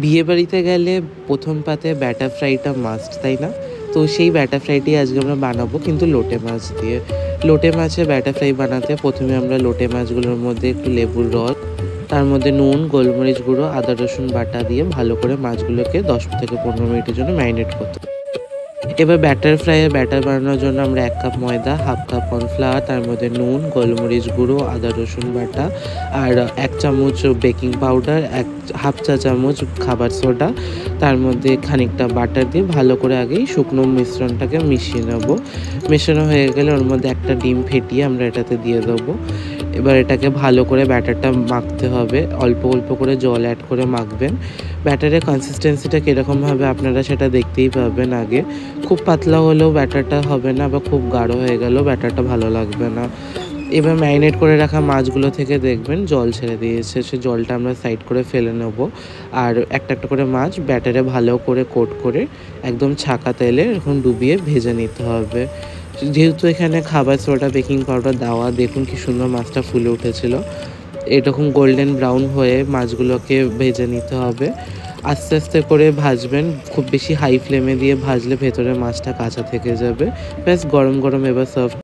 বিয়েবাড়িতে গেলে প্রথম পাতে ব্যাটার ফ্রাইটা মাস্ট, তাই না? তো সেই ব্যাটার ফ্রাইটি আজকে আমরা বানাবো, কিন্তু লোটে মাছ দিয়ে। লোটে মাছের ব্যাটার ফ্রাই বানাতে প্রথমে আমরা লোটে মাছগুলোর মধ্যে একটু লেবুর রস, তার মধ্যে নুন, গোলমরিচ গুঁড়ো, আদা রসুন বাটা দিয়ে ভালো করে মাছগুলোকে 10 থেকে 15 মিনিটের জন্য ম্যারিনেট করতে হবে। এবার ব্যাটার ফ্রাইয়ের ব্যাটার বানানোর জন্য আমরা 1 কাপ ময়দা, হাফ কাপ কর্নফ্লাওয়ার, তার মধ্যে নুন, গোলমরিচ গুঁড়ো, আদা রসুন বাটা আর 1 চামচ বেকিং পাউডার, হাফ চা চামচ খাবার সোডা, তার মধ্যে খানিকটা বাটার দিয়ে ভালো করে আগেই শুকনো মিশ্রণটাকে মিশিয়ে নেব। মেশানো হয়ে গেলে ওর মধ্যে একটা ডিম ফেটিয়ে আমরা এটাতে দিয়ে দেবো। এবার এটাকে ভালো করে ব্যাটারটা মাখতে হবে, অল্প অল্প করে জল অ্যাড করে মাখবেন। ব্যাটারের কনসিস্টেন্সিটা কীরকম হবে আপনারা সেটা দেখতেই পাবেন আগে। খুব পাতলা হলেও ব্যাটারটা হবে না, বা খুব গাঢ় হয়ে গেলেও ব্যাটারটা ভালো লাগবে না। এবার ম্যারিনেট করে রাখা মাছগুলো থেকে দেখবেন জল ছেড়ে দিয়েছে, সে জলটা আমরা সাইড করে ফেলে নেব। আর একটা একটা করে মাছ ব্যাটারে ভালো করে কোট করে একদম ছাঁকা তেলে এরকম ডুবিয়ে ভেজে নিতে হবে। যেহেতু এখানে খাবার সোডা, বেকিং পাউডার দেওয়া, দেখুন কি সুন্দর মাছটা ফুলে উঠেছিল। এরকম গোল্ডেন ব্রাউন হয়ে মাছগুলোকে ভেজে নিতে হবে। আস্তে আস্তে করে ভাজবেন, খুব বেশি হাই ফ্লেমে দিয়ে ভাজলে ভেতরে মাছটা কাঁচা থেকে যাবে। ব্যাস, গরম গরম এবার সার্ভ